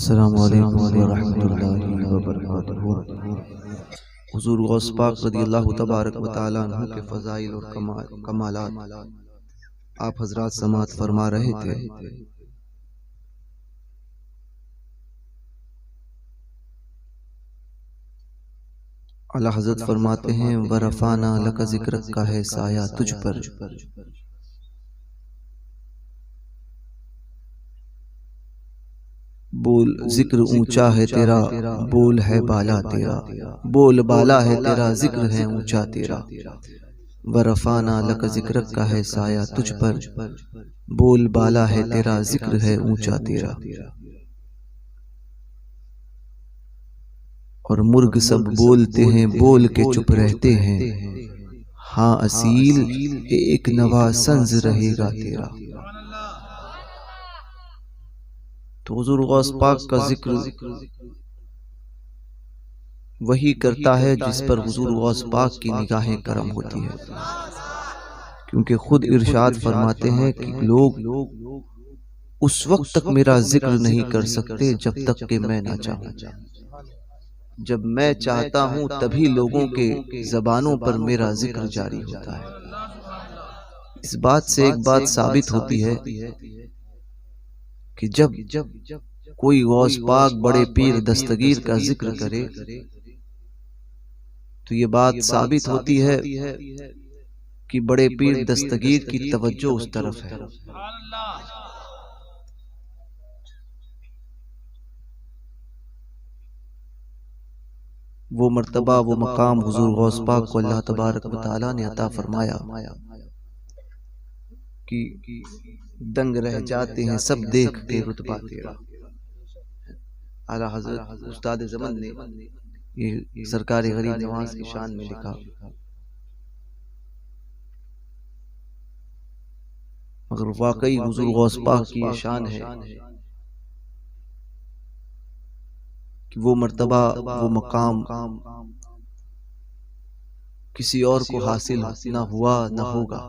अस्सलामु अलैकुम व रहमतुल्लाहि व बरकातुहू। हुज़ूर गौस पाक रज़ियल्लाहु तबारक व तआला अन्हु के फ़ज़ाइल और कमालात आप हज़रात समाअत फरमा रहे थे। आला हज़रत फरमाते हैं वरफ़ाना लका ज़िक्रक का है साया तुझ पर, बोल जिक्र ऊंचा है तेरा, बोल है बाला तेरा, बोल बाला है तेरा, जिक्र है ऊंचा तेरा। वरफ़ाना लक जिक्रक का है साया तुझ पर, बोल बाला है तेरा, जिक्र है ऊंचा तेरा। और मुर्ग सब बोलते हैं बोल के चुप रहते हैं, हाँ असील एक नवा संज रहेगा तेरा। तो हुज़ूर गौस पाक का जिक्र वही करता है जिस पर हुज़ूर गौस पाक की निगाहें करम होती है, क्योंकि खुद इरशाद फरमाते हैं कि लोग उस वक्त तक मेरा जिक्र नहीं कर सकते जब तक कि मैं ना चाहूं। जब मैं चाहता हूं तभी लोगों के ज़बानों पर मेरा जिक्र जारी होता है। इस बात से एक बात साबित होती है कि जब कोई गौस पाक बड़े पीर दस्तगीर का जिक्र करे तो ये बात साबित होती है कि बड़े पीर दस्तगीर की तवज्जो उस तरफ है। वो मर्तबा वो मकाम हुजूर गौस पाक को अल्लाह तबारक व तआला ने अता फरमाया कि दंग रह जाते हैं सब देख के रुतबा तेरा। आला हज़रत उस्ताद ज़मान ने ये सरकार गरीब नवाज की शान में लिखा, मगर वाकई हुजूर गौस पाक की ये शान है कि वो मर्तबा वो मकाम किसी और को हासिल न हुआ न होगा।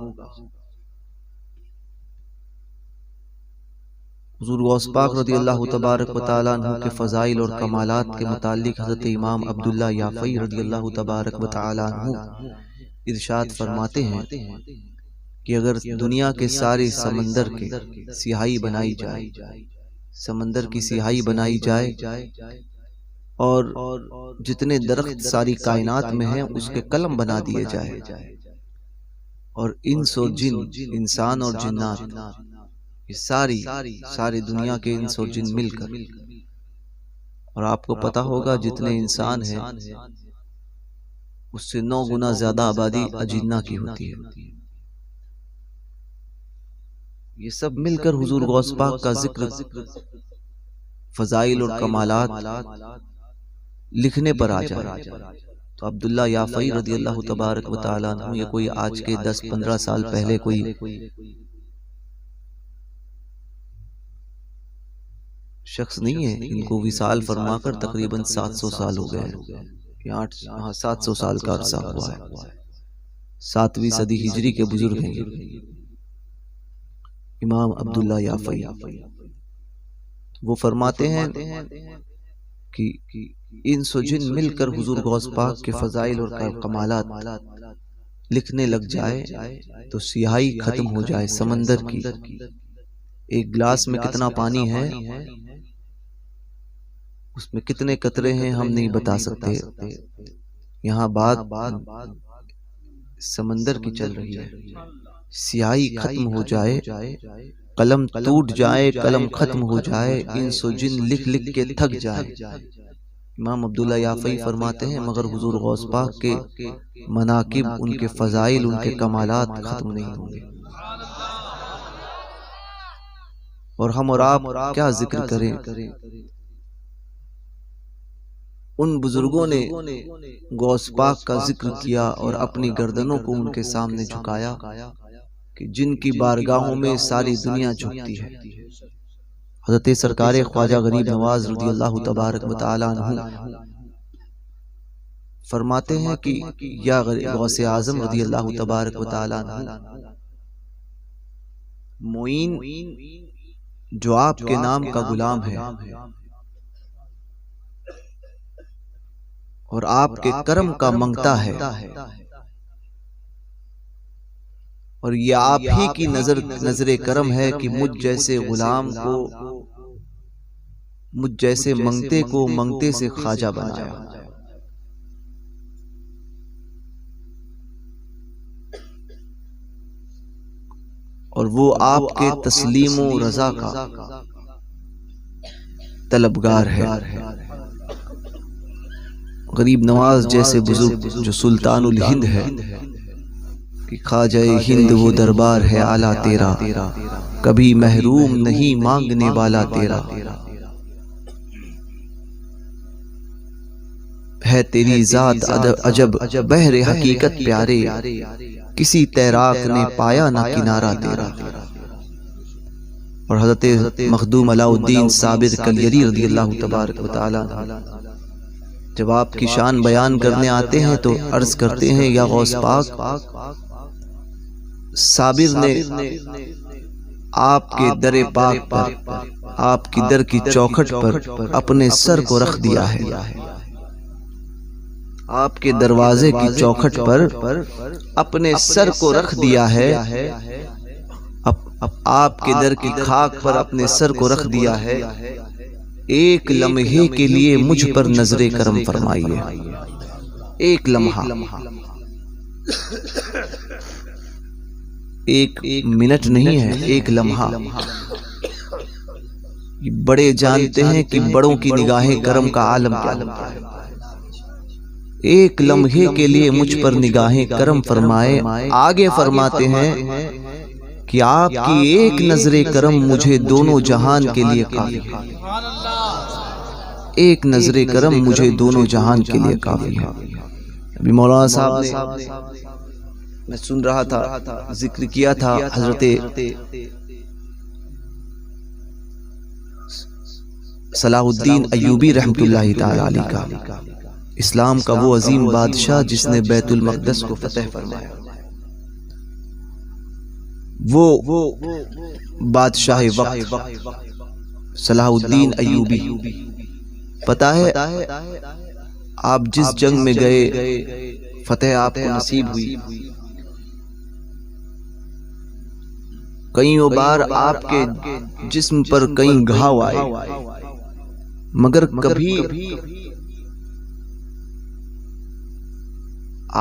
हुज़ूर गौस पाक रज़ियल्लाहु तबारक व तआला अन्हु के फ़ज़ाइल और कमालात के मुतालिक हज़रत इमाम अब्दुल्ला याफ़ई रज़ियल्लाहु तबारक व तआला अन्हु इरशाद फरमाते हैं कि अगर दुनिया के सारे समंदर के सियाही बनाई जाए, समंदर की सियाही बनाई जाए और जितने दरख्त सारी कायनात में हैं उसके कलम बना दिए जाए, और इंस और जिन, इंसान और जिन्नात, ये सारी दुनिया के इंस और जिन मिलकर, और आपको पता होगा जितने इंसान हैं उससे 9 गुना ज्यादा आबादी अजिन्ना की होती है। ये सब मिलकर हुजूर गौस पाक का जिक्र, फजाइल और कमालात लिखने पर आ जाए तो अब्दुल्ला याफ़ई रज़ियल्लाहु तबारक व तआला अन्हु, ये कोई आज के 10-15 साल पहले कोई शख्स नहीं है, इनको विसाल फरमाकर तकरीबन 700 साल हो गए, 700 साल का अरसा हुआ है। 7वीं सदी हिजरी के बुजुर्ग हैं इमाम अब्दुल्ला याफ़ई। वो फरमाते हैं कि इंस जिन मिलकर हुजूर गौस पाक के फजाइल और कमालात लिखने लग जाए तो सियाही खत्म हो जाए समंदर की। एक गिलास में कितना पानी है, उसमें कितने कतरे हैं हम नहीं बता सकते। यहाँ बात समंदर की चल रही है। सियाही खत्म हो जाए, कलम टूट जाए, कलम खत्म हो जाए, इंसो जिन लिख लिख के थक जाए। इमाम अब्दुल्ला याफ़ई फरमाते हैं मगर हुजूर गौस पाक के मनाकिब, उनके फजाइल, उनके कमालात खत्म नहीं होंगे। और हम और आप क्या जिक्र करें, उन बुजुर्गों ने गौस पाक का जिक्र किया और अपनी गर्दनों को उनके सामने झुकाया कि जिनकी बारगाहों में सारी दुनिया झुकती है। हज़रत सरकार ख्वाजा गरीब नवाज रज़ियल्लाहु तबारक व तआला अन्हु फरमाते हैं कि या गौसे आज़म रज़ियल्लाहु तबारक व तआला अन्हु, मोइन जो आपके नाम का गुलाम है, और आपके करम का मांगता है, और ये आप ही की नजरे करम है कि मुझ जैसे गुलाम को, मुझ जैसे मंगते को मंगते से ख्वाजा बनाया। और वो आपके तस्लीमो रजा का तलबगार है। गरीब नवाज जैसे बुजुर्ग जो सुल्तानुल हिंद है कि ख्वाजा हिंद वो दरबार है आला तेरा, कभी महरूम नहीं मांगने वाला तेरा। है तेरी जात अजब बहरे हकीकत प्यारे, किसी तैराक ने पाया ना किनारा तेरा। और हजरत मखदूम अलाउद्दीन साबिर कलियरी रज़ियल्लाहु तबारक व तआला जब आपकी शान बयान करने आते हैं तो अर्ज करते हैं, या गौस पाक, साबिर ने आपके दरे पाक पर, आपकी दर की चौखट पर अपने सर को रख दिया है। आपके दरवाजे की चौखट पर अपने सर को रख दिया है। अब आपके दर की खाक पर अपने सर को रख दिया है। एक लम्हे के लिए मुझ पर नजरे करम फरमाइए। एक लम्हा, एक मिनट नहीं है, एक लम्हा। बड़े जानते हैं कि बड़ों की निगाहें करम का आलम क्या होता है। एक लम्हे के लिए मुझ पर निगाहें करम फरमाए। आगे फरमाते हैं कि आपकी एक नजरे करम मुझे दोनों जहान के लिए काफी है। एक नजरे करम मुझे दोनों जहान के लिए काफी है। अभी मौलाना साहब ने, मैं सुन रहा था, जिक्र किया था हजरत सलाहुद्दीन अय्यूबी रहमतुल्लाहि तआला अलैह का, इस्लाम का वो अजीम बादशाह जिसने बैतुल मक़दस को फतह फरमाया। वो बादशाह वक्त सलाहुद्दीन अय्यूबी, पता है आप जिस जंग में गए फतह आपको नसीब हुई। कईयों बार आपके जिस्म पर कई घाव आए, मगर कभी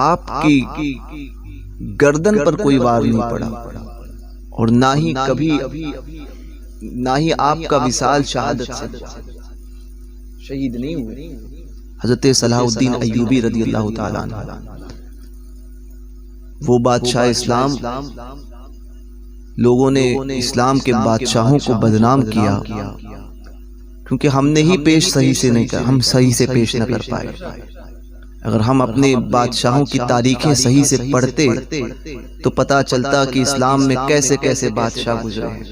आपकी गर्दन पर कोई वार नहीं पड़ा, और ना ही कभी, ना ही आपका विसाल शहादत से शहीद नहीं हुए। हजरत सलाहुद्दीन अय्यूबी रज़ियल्लाहु ताला अन्हु, वो बादशाह इस्लाम, लोगों ने इस्लाम के बादशाहों को बदनाम किया क्योंकि हमने ही पेश सही से नहीं कर, हम सही से पेश न कर पाए। अगर हम अपने बादशाहों की तारीखें सही से पढ़ते तो पता चलता कि इस्लाम में कैसे कैसे बादशाह गुजरे हैं।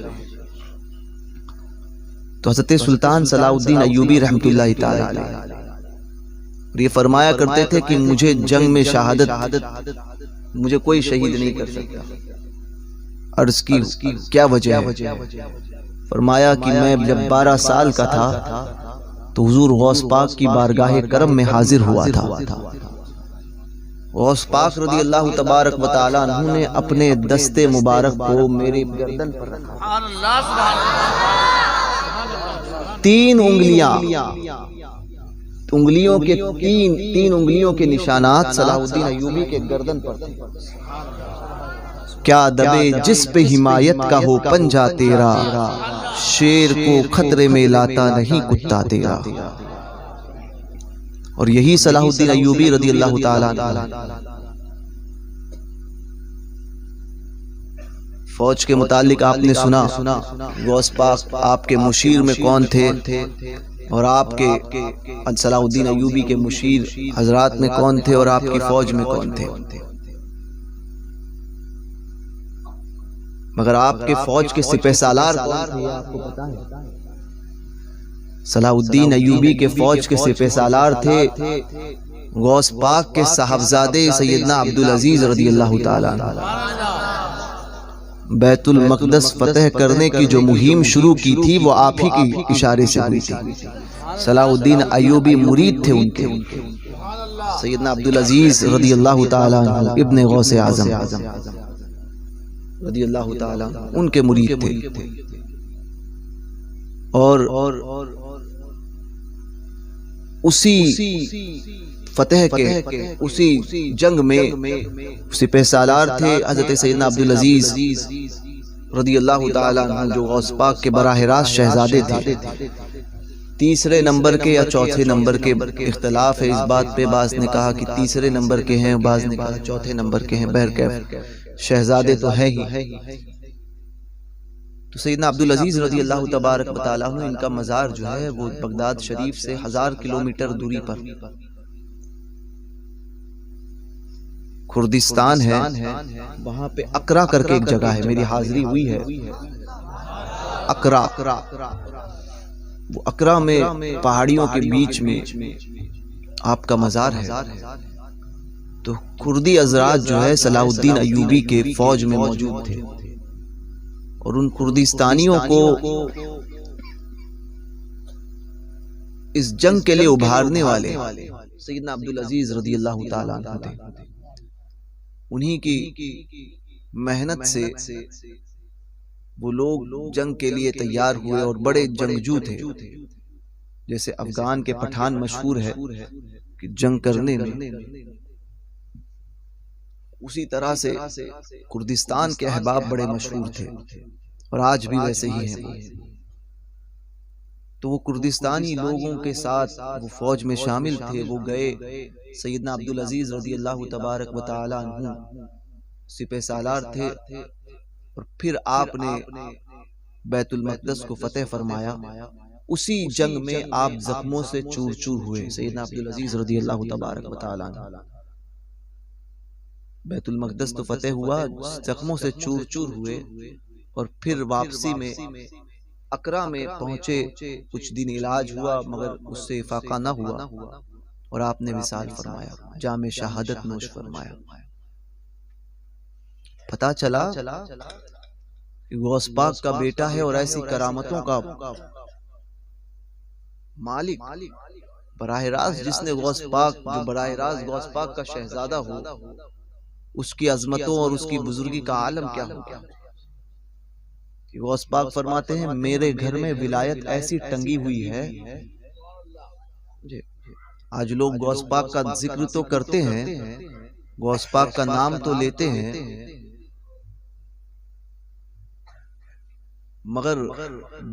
तो हज़रत सुल्तान सलाहुद्दीन अय्यूबी रहमतुल्लाहि तआला अलैह ये फरमाया करते थे कि मुझे जंग में शहादत, मुझे कोई शहीद नहीं कर सकता। अर्ज की क्या वजह है? फरमाया कि मैं जब 12 साल का था तो हुजूर गौस पाक की बारगाह करम में हाजिर हुआ था। गौस पाक रज़ियल्लाहु तबारक व तआला अन्हु ने अपने दस्ते मुबारक को मेरी गर्दन पर रखा। 3 उंगलियां, उंगलियों के तीन उंगलियों के निशानात सलाहुद्दीन अय्यूबी के गर्दन पर थे। क्या दबे जिस पे हिमायत का हो पंजा तेरा, शेर को खतरे में लाता नहीं कुत्ता तेरा। और यही सलाहुद्दीन अय्यूबी रज़ियल्लाहु ताला फौज के मुतालिक आपने सुना गौस पाक आपके मुशीर में कौन थे और आपके सलाहुद्दीन अय्यूबी के मुशीर हजरात में कौन थे और आपकी फौज में कौन थे। मगर आपके फौज के सिपहसालार कौन थे आपको पता है? सलाहुद्दीन अय्यूबी के फौज के सिपहसालार थे गौस पाक के साहबजादे सैयदना अब्दुल अजीज रज़ियल्लाहु ताला अन्हु। बैतुल मक़दस फतह करने की जो मुहिम शुरू की थी वो आप ही की इशारे से हुई थी। सलाहुद्दीन अय्यूबी मुरीद थे उनके, सैयदना अब्दुल अजीज रदियल्लाहु ताला अन्हु इब्ने गौसे आज़म रदियल्लाहु ताला उनके मुरीद थे। और उसी फतेह के उसी जंग में सिपह सालार थे हजरत सैयदना अब्दुल अजीज रदियल्लाहु ताला अन्हु, जो गौस पाक के बराह रास्त शहजादे थे। तीसरे नंबर के या चौथे नंबर के इख्तलाफ है इस बात पे, बाज़ ने कहा कि तीसरे नंबर के हैं, बाज़ ने कहा चौथे नंबर के हैं। बहरकैफ शहजादे तो है ही। तो सैयदना अब्दुल अजीज रदियल्लाहु तबारक व तआला अन्हु, इनका मज़ार जो है वो बगदाद शरीफ से 1000 किलोमीटर दूरी पर कुर्दिस्तान है, वहां पे अकरा करके एक जगह है, मेरी हाजिरी हुई है अकरा। वो अकरा में पहाड़ियों के बीच में आपका मज़ार है। तो कुर्दी हज़रात जो है सलाहुद्दीन अय्यूबी के फौज में मौजूद थे और उन कुर्दिस्तानियों को इस जंग के लिए उभारने वाले सैयदना अब्दुल अजीज रदियल्लाहु ताला अन्हु थे। उन्हीं की मेहनत से वो लोग जंग के लिए तैयार हुए और बड़े जंगजू थे। जैसे अफगान के पठान मशहूर है कि जंग करने में, उसी तरह से कुर्दिस्तान के अहबाब बड़े मशहूर थे और आज भी वैसे ही हैं। तो वो कुर्दिस्तानी लोगों के साथ वो फौज में शामिल थे। वो गए, सैयदना अब्दुल अजीज रदियल्लाहु तबारक व तआला अन्हु सिपह सालार थे और फिर आपने बैतुल मक़दस को फतेह फरमाया। उसी जंग में आप जख्मों से चूर चूर हुए, सैयदना अब्दुल अजीज रदियल्लाहु तबारक व तआला अन्हु। बैतुल मक़दस तो फतेह हुआ, जख्मों से चूर चूर हुए और फिर वापसी में अकरा में पहुंचे। कुछ दिन इलाज हुआ मगर उससे इफाका ना हुआ और आपने विसाल फरमाया, जामे शहादत नोश फरमाया। पता चला कि गौस पाक का बेटा है और ऐसी करामतों का मालिक, बराह रास्त जिसने गौस पाक, जो बराह रास्त गौस पाक का शहजादा हो, उसकी अजमतों और उसकी बुजुर्गी का आलम क्या होगा। गौस पाक फरमाते हैं, मेरे घर में विलायत ऐसी टंगी हुई है। आज लोग गौस पाक का जिक्र तो करते हैं, गौस पाक का नाम तो लेते हैं, मगर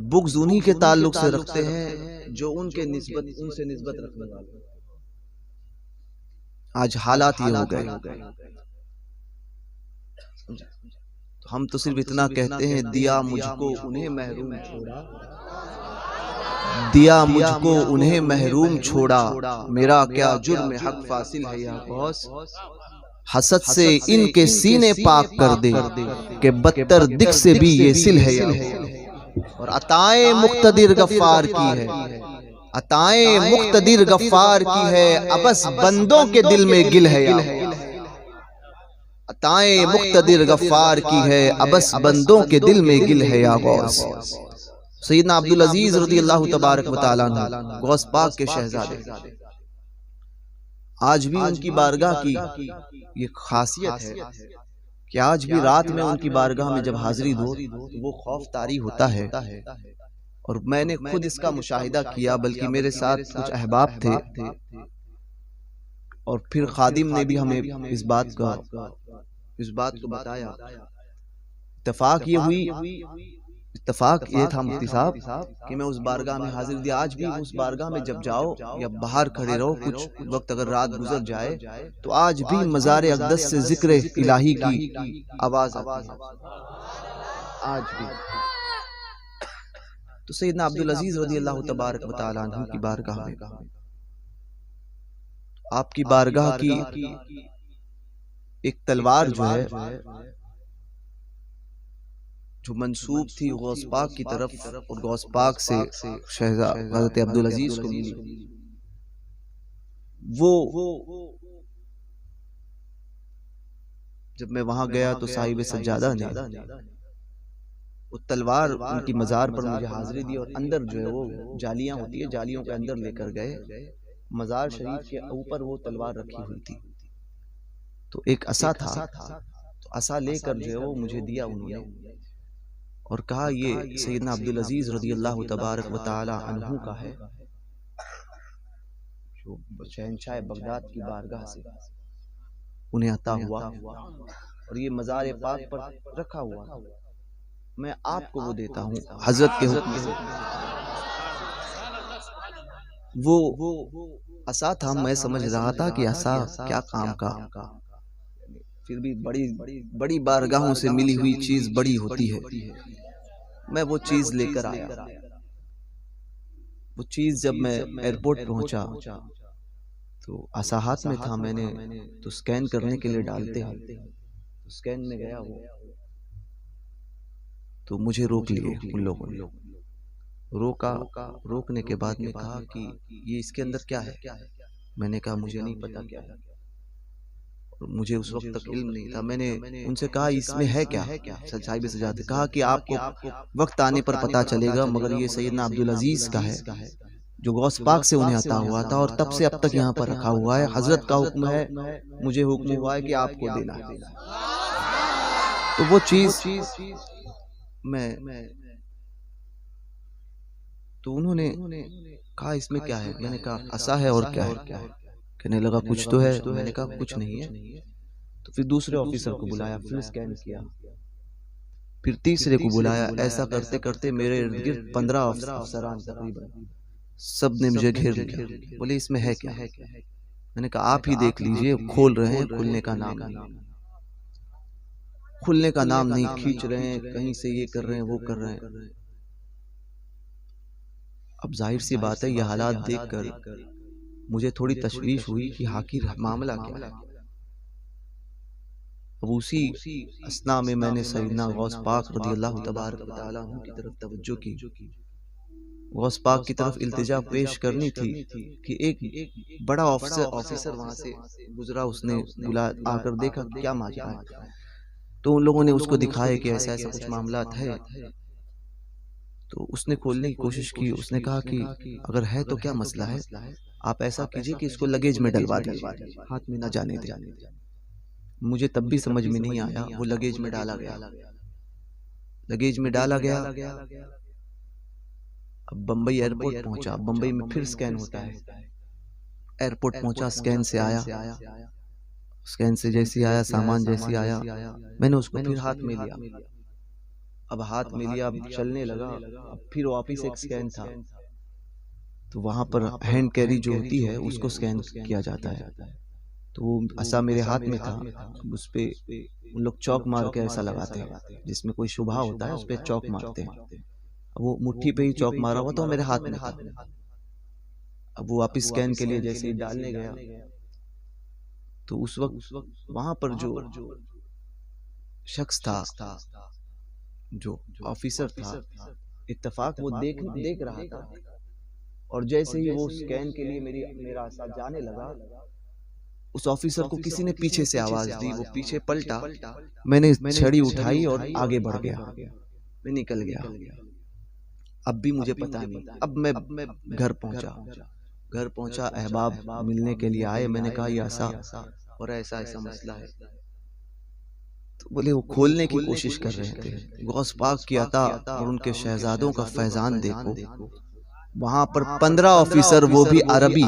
बुग़्ज़ उन्हीं के ताल्लुक से रखते हैं जो उनसे निस्बत रखने वाले। आज हालात ये हो गए। हम तो सिर्फ इतना कहते हैं, दिया मुझको उन्हें महरूम छोड़ा, दिया मुझको उन्हें महरूम छोड़ा, मेरा क्या जुर्म हक फासिल है या गौस, हसद से इनके सीने पाक कर दे कि बदतर दिख से भी ये सिल है या। और अताए मुक्तदिर गफ्फार की है, अताए मुक्तदिर गफ्फार की है, अबस बंदों के दिल में गिल है या। अताए मुक्तदिर गफ्फार की है, अबस बंदों के दिल में गिल है या गौस। सैयदना अब्दुल अजीज रदियल्लाहु तबारक व तआला अन्हु गौस पाक के शहजादे। आज भी उनकी बारगाह की ये खासियत है कि आज भी रात में उनकी बारगाह में जब हाजिरी दो तो वो खौफ तारी होता है। और मैंने खुद इसका मुशाहिदा किया, बल्कि मेरे साथ कुछ अहबाब थे और फिर खादिम ने भी हमें इस बात को बताया। इत्तेफाक ये हुई, इत्तेफाक ये था मुफ्ती साहब कि मैं उस बारगाह में हाजिर दिया। आज भी उस बारगाह में जब जाओ या बाहर खड़े रहो, कुछ वक्त अगर रात गुजर जाए तो आज भी मज़ार अक़दस से जिक्र इलाही की आवाज आती है, आज भी। तो सैयदना अब्दुल अजीज रदियल्लाहु तबारक व तआला अन्हु की बारगाह में, आपकी बारगाह की एक तलवार जो है, जो मंसूब थी गौस पाक की तरफ और गौस पाक से शहजादा हज़रत अब्दुल अजीज को मिली, वो जब मैं वहां गया तो साहिब सज्जादा ने वो तलवार उनकी मज़ार पर मुझे हाजिरी दी और अंदर जो है वो जालियां होती है, जालियों के अंदर लेकर गए। मज़ार शरीफ के ऊपर वो तलवार रखी हुई थी, तो एक असा था, तो असा लेकर जो है वो मुझे दिया उन्होंने और कहा ये सैयदना अब्दुल अजीज रज़ी अल्लाह तबारक व तआला अन्हु का है, जो शहंशाह बगदाद की बारगाह से उन्हें अता हुआ और ये मज़ार पाक पर रखा हुआ, मैं आपको वो देता हूँ हजरत के हुक्म से। वो असा था, मैं समझ रहा था कि असा क्या काम का, फिर भी बड़ी बड़ी बारगाहों से मिली हुई चीज बड़ी होती है। मैं वो चीज लेकर आया। वो चीज जब मैं एयरपोर्ट पहुंचा तो असा हाथ में था, मैंने तो स्कैन करने के लिए डालते हैं, तो स्कैन में गया वो, तो मुझे रोक लिए उन लोगों ने। रोका, रोकने के बाद में कहा कि ये इसके अंदर क्या है। मैंने कहा मुझे नहीं पता क्या है, और मुझे उस वक्त तक इल्म नहीं था। मैंने उनसे कहा इसमें है क्या, सच्चाई भी सजाते। कहा कि आपको वक्त आने पर पता चलेगा, मगर ये सैयदना अब्दुल अजीज का है, जो गौस पाक से उन्हें अता हुआ था और तब से अब तक यहाँ पर रखा हुआ है। हजरत का हुक्म है, मुझे हुक्म हुआ है कि आपको देना है। तो वो चीज मैं, तो उन्होंने कहा इसमें क्या है। मैंने कहा असा है और क्या है। कहने लगा कुछ तो है। मैंने कहा कुछ नहीं है। तो फिर दूसरे ऑफिसर को बुलाया, फिर स्कैन किया, फिर तीसरे को बुलाया। ऐसा करते करते मेरे इर्द गिर्द 15 अफसरान तकरीबन सब ने मुझे घेर लिया। बोले इसमें है क्या। मैंने कहा आप ही देख लीजिए, खोल रहे हैं, खुलने का नाम नहीं, खुलने का नाम नहीं, खींच रहे हैं, कहीं से ये कर रहे हैं, वो कर रहे हैं। अब जाहिर सी बात है, ये हालात देखकर मुझे थोड़ी तशवीश हुई कि आखिर मामला क्या है। अब उसी असना में मैंने सैयदना गौस पाक रज़ियल्लाहु तबारक व तआला अन्हु की तरफ तवज्जो की। गौस पाक की तरफ इल्तिजा पेश करनी थी कि एक बड़ा ऑफिसर वहां से गुजरा, उसने बुला आकर देखा क्या माजरा है। तो उन लोगों ने उसको दिखाया कि ऐसा ऐसा कुछ मामला है। तो उसने खोलने की कोशिश की। उसने कहा कि अगर है तो क्या मसला है, आप ऐसा कीजिए कि इसको लगेज में डलवा दीजिए, हाथ में ना जाने दें। मुझे तब भी समझ में नहीं आया। वो लगेज में डाला गया, लगेज में डाला गया। अब बम्बई एयरपोर्ट पहुंचा। बम्बई में फिर स्कैन होता है। एयरपोर्ट पहुंचा, स्कैन से आया, स्कैन से जैसे आया, सामान जैसे आया, मैंने उसको फिर हाथ में लिया। अब हाथ में लिया, अब चलने लगा। अब फिर वापिस एक स्कैन था, तो वहां पर हैंड कैरी जो होती है उसको स्कैन किया जाता है। तो वो असा मेरे हाथ में था। उस पे उन लोग चौक मार के ऐसा लगाते हैं, जिसमें कोई शुभा होता है उस पे चौक मारते हैं। वो मुट्ठी पे ही चौक मारा हुआ तो मेरे हाथ में था। अब वो वापिस स्कैन के लिए जैसे ही डालने गया, तो उस वक्त वहां पर जो शख्स था, जो ऑफिसर था, इत्तेफाक वो देख रहा था। और जैसे ही वो स्कैन के लिए मेरा साथ जाने लगा, उस ऑफिसर को किसी ने पीछे से आवाज दी। वो पीछे पलटा, मैंने छड़ी उठाई और आगे बढ़ गया, मैं निकल गया। अब भी मुझे पता नहीं। अब मैं घर पहुंचा, अहबाब मिलने के लिए आए। मैंने कहा ये ऐसा और ऐसा ऐसा मसला है। तो बोले वो खोलने की कोशिश कर रहे थे। गौस पाक की अता और उनके शहजादों का फैजान देखो। वहां पर 15 ऑफिसर, वो भी अरबी,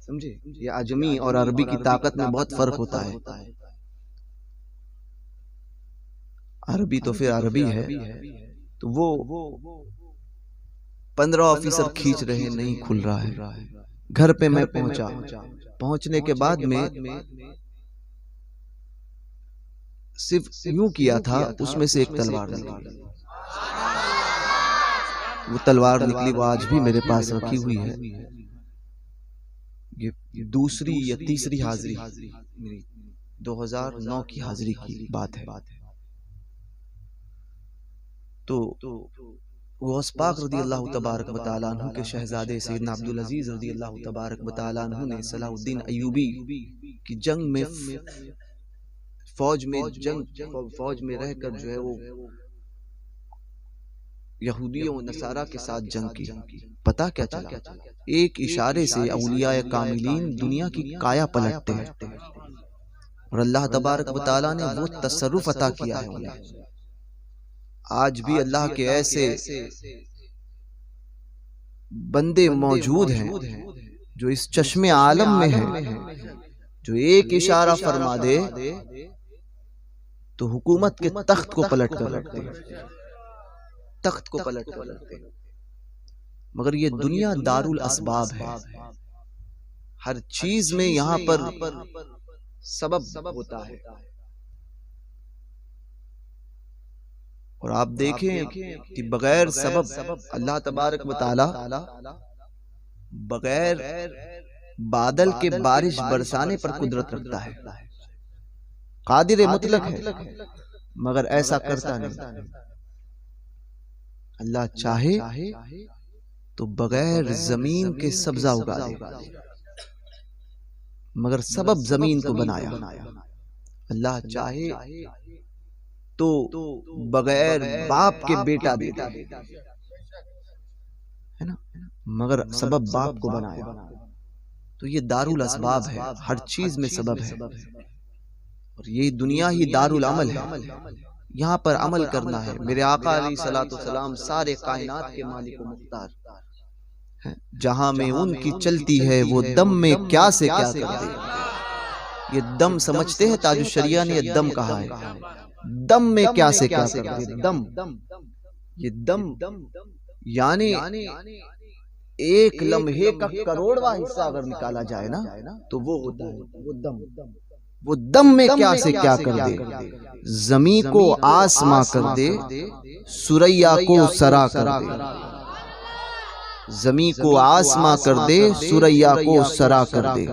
समझे। ये अजमी और अरबी की ताकत में बहुत फर्क होता है। अरबी तो फिर अरबी है। तो वो 15 ऑफिसर खींच रहे हैं, नहीं खुल रहा है। घर पे मैं पहुंचा। पहुंचने के बाद में सिर्फ यूं किया था, उसमें से एक तलवार निकली। वो तलवार निकली, वो आज भी मेरे पास रखी हुई है। ये दूसरी या तीसरी हाजिरी मेरी 2009 की हाजिरी की बात है। तो गौस पाक रज़ियल्लाहु तबारक व तआला अन्हु के शहजादे सैयदना अब्दुल अजीज रज़ियल्लाहु तबारक व तआला अन्हु ने सलाहुद्दीन अय्यूबी की जंग में फौज में रहकर जो है वो यहूदियों नसारा के साथ जंग की। पता क्या चला? एक इशारे से औलिया कामिलीन दुनिया की काया पलटते हैं और अल्लाह तबारक व तआला ने वो तसर्रुफ अता किया है उन्हें। आज भी अल्लाह के ऐसे बंदे मौजूद हैं जो इस चश्मे आलम में हैं, जो एक इशारा फरमा दे तो हुकूमत के तख्त को पलट कर रखते हैं, तख्त को पलट कर रखते हैं। मगर ये दुनिया दारुल असबाब है, हर चीज में यहाँ पर सबब होता है। और आप देखें कि बगैर सबब अल्लाह तबारक व तआला बगैर बादल के बारिश बरसाने पर कुदरत रखता है, कादिर मुतलक है, मगर ऐसा करता नहीं। अल्लाह चाहे तो बगैर जमीन के सब्जा उगा दे, मगर सबब जमीन को बनाया। अल्लाह चाहे तो बगैर बाप के बेटा दे दे, है ना, मगर सबब बाप को बनाया। तो ये दारुल असबाब है, हर चीज में सबब है। और ये दुनिया ही दारुल अमल है, यहाँ पर अमल करना है। मेरे आका अलैहिस्सलातु वस्सलाम सारे कायनात के मालिक व मुख्तार हैं, जहां में उनकी चलती है वो दम में क्या से क्या कर दे। ये दम समझते हैं, ताजुश्शरिया ने ये दम कहा है, दम में क्या से क्या कर दे। दम, ये दम यानी एक लम्हे का करोड़वा हिस्सा अगर निकाला जाए ना तो वो होता है वो दम। वो दम में क्या से क्या कर दे, जमी को आसमां कर दे, सुरैया को सरा कर दे। जमी को आसमां कर दे, सुरैया को सरा कर दे।